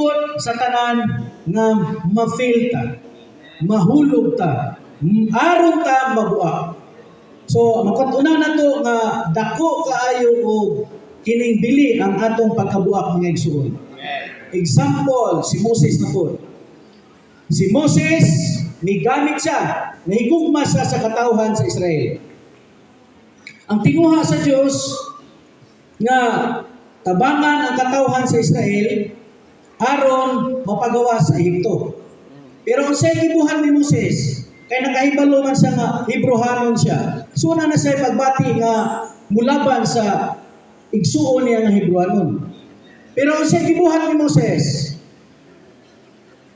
Pasubot sa tanan nga ma-fail ta, mahulog ta, aron ta mabuak. So, makatuna na to nga dako kaayo og kining bili ang atong pagkabuak mga igsuon. Example, si Moses na po. Si Moses, may gamit siya, nahigugma siya sa katawhan sa Israel. Ang tinguha sa Diyos nga tabangan ang katawhan sa Israel aron mapagawa sa Ehipto. Pero ang sa'y gibuhan ni Moses, kay nakahibalo man siya nga Hebrehanon siya. So na siya pagbati nga mulaban sa igsuon niya nga Hebrehanon. Pero ang sa'y gibuhan ni Moses,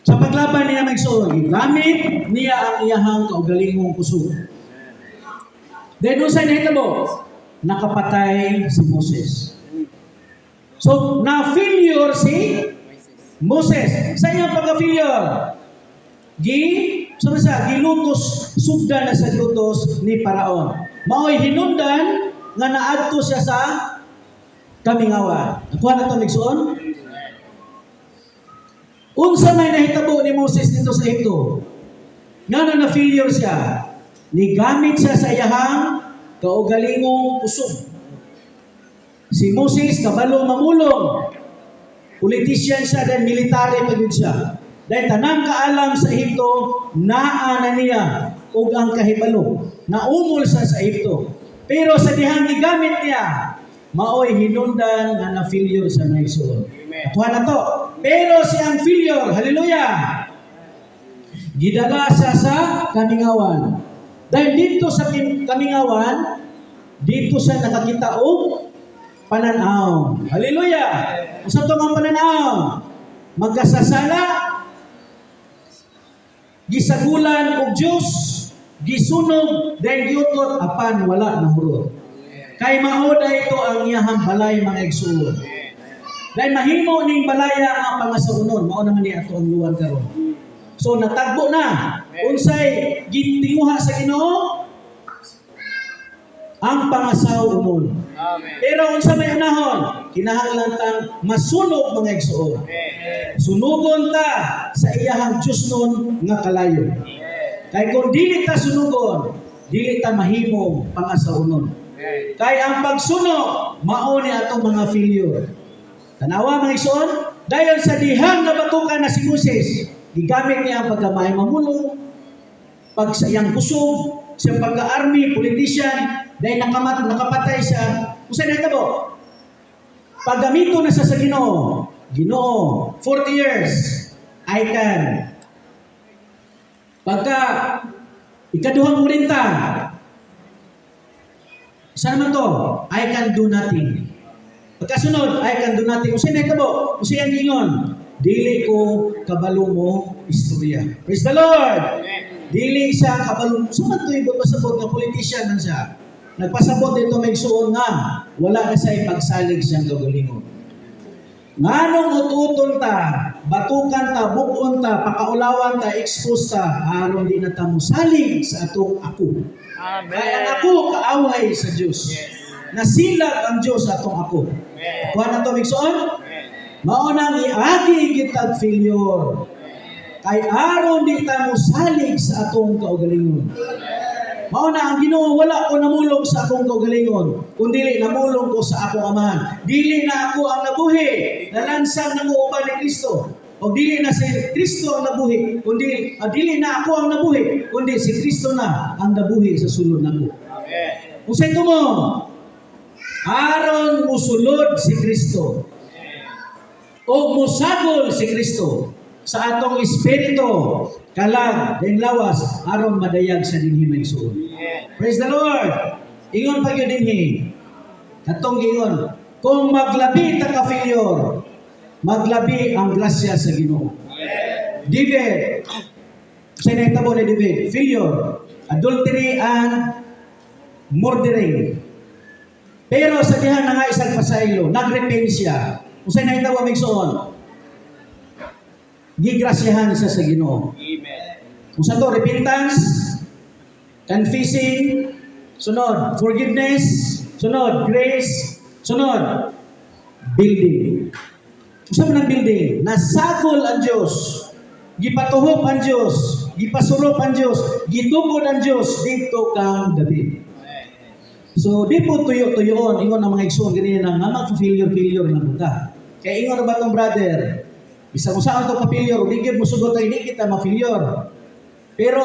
sa paglaban niya ng igsuon, gamit niya ang iyahang kaugalingong puso. Then doon sa nahitabo, nakapatay si Moses. So, na-failure si Moses. Sa iyang pagka-failure, gilutos, sugda na sa lutos ni Paraon. Mao'y hinundan nga naadto siya sa kamingawa. Nakuha na ito, Migsoon? Unsa may nahitabo ni Moses dito sa Ehipto? Nga na-failure siya. Nigamit siya sa iyahang kaugalingong puso. Si Moses, kabalo mamulong. Politician siya, then military pa din siya. Dahil tanang kaalam sa Ehipto, naa na niya ug ang kahibalo. Naumol siya sa Ehipto. Pero sa dihang gigamit niya, maoy hinundan nga na-failure sa mga igsuon. Nakuha na to. Pero siyang failure, hallelujah, gidala siya sa kamingawan. Dahil dito sa kamingawan, dito siya nakakita og pananaw. Hallelujah! Usa to ang pananaw. Magkasasala, gisagulan og Dios, gisunog, dahil giutot apan wala nahurot. Kay maoda ito ang iyahang balay mga igsuon. Dahil mahimo ning balaya ang pangasaunon, mao naman ni ato ang luwar karon. So natagbo na. Unsay gitinguha sa Ginoo? Ang pangasaunon. Pero unsa may unahon? Kinahanglan tang masunog mga igsuon. Sunugon ta sa iyahang Dios nun nga kalayo. Kay kung dili ta sunugon, dili ta mahimo pangasaunon. Kay ang pagsunog mao ni atong mga failure. Tanawa mga igsoon, dahil sa dihang nabatukan na si Moses, gigamit niya ang pagkamay mamulong, pagsayang kusog, siyang pagka-army, politician, dahil nakapatay siya. Kung saan nahitabo? Paggamito na sa Ginoo, 40 years, I can. Pagka ikaduhang urinta, saan naman to? I can do nothing. Pagkasunod, I can do nothing. Kung saan nahitabo? Kung saan gingon? Dili ko kabalo mo istorya. Praise the Lord! Dili siya kabalo mo. Saan ito yung pasabot na politician na siya? Nagpasabot dito may suon nga. Wala na siya ipagsalig siyang gagalingon. Nganong ututon ta, batukan ta, bukon ta, pakaulawan ta, expose ta, aron di na ta musalig sa atong ako. Amen. Kaya ang ako kaaway sa Diyos. Yes. Nasilag ang Diyos sa atong ako. Kuha na ito, Migsoon? Maunang iagi kitag failure. Kay aron di ta musalig sa atong kaugalingon. Mauna ang Ginoo, wala ko namulong sa akong kaugalingon, kundi namulong ko sa akong amahan. Dili na ako ang nabuhi, nalansang nanguuban ni Kristo. O dili na si Kristo ang nabuhi, kundi dili na ako ang nabuhi, kundi si Kristo na ang nabuhi sa sulod nako. Amen. Kung sa ito mo, aron musulod si Kristo, o musagol si Kristo sa atong espiritu, kalag, din lawas, aron madayag sa dinhi may suod. Praise the Lord! Ingon pa yun dinhi. Katong ingon, kung maglabi ta ka-failure, maglabi ang grasya sa Ginoo. David, sa nahitabo ni David, failure, adultery and murdering. Pero sa dihan na nga isang pasaylo, nagrepent siya. Kung sa nahitabo may suon, gigrasyahan siya sa Ginoo. Amen. Kung sa to, repentance, confessing, sunod, forgiveness, sunod, grace, sunod, building. Usa man ang building, nasagol ang Dios. Gipatuhop ang Dios, gipasurop ang Dios, gitugod ang Dios dito kang David. So, di po tuyo-tuyoon, ingon ang mga igsoon, ganyan na nga mag-failure na punta. Kaya ingon ba itong brother, bisa mo saan itong pa-failure, di mo sugot ay di kita ma-failure. Pero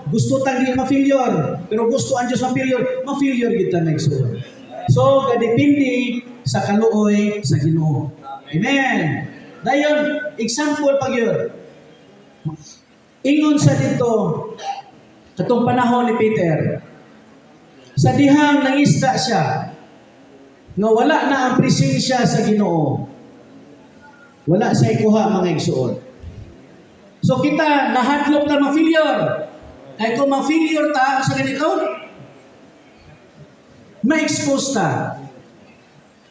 gusto tang di ma-failure, pero gusto ang Diyos ma-failure kita na igsoon. So, kadepindi sa kaluoy sa Ginoo. Amen. Dayon, example pag yun. Ingon sa dito, katong panahon ni Peter, sa dihang nangisda siya, nga wala na ang presensya sa Ginoo. Wala sa ikuha mga igsuon. So kita, nahadlok na ma-failure. Kaya kung ma-failure ta, sa ganito, ma-expose ta,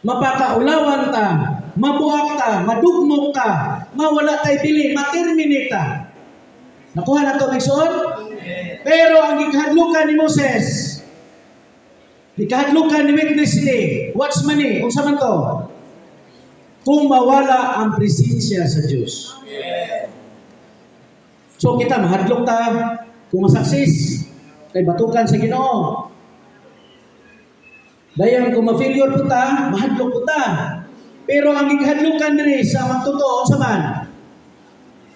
mapakaulawan ta, mabuak ta, madugmok ta, mawala tayo pili, ma-terminate ta. Nakuha na ito, Megsoon? Pero ang ikahadlukan ni Moses, ikahadlukan ni witness ni, what's money? Kung saan man to? Kung mawala ang presensya sa Diyos. So kita, mahadlok ta, kung masaksis, kay batukan sa Ginoo. Dayon kung ma-failure po ta, mahadlok po ta. Pero ang ikahadlukan nila sa mga totoo sa man,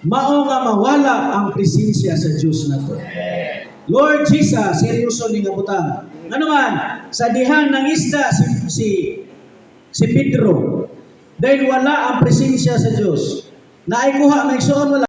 mao nga mawala ang presensya sa Diyos na to. Lord Jesus, seryoso ni nga butang. Ano man, sa dihan ng isda si Pedro, dahil wala ang presensya sa Diyos. Naikuha, may igsoon wala.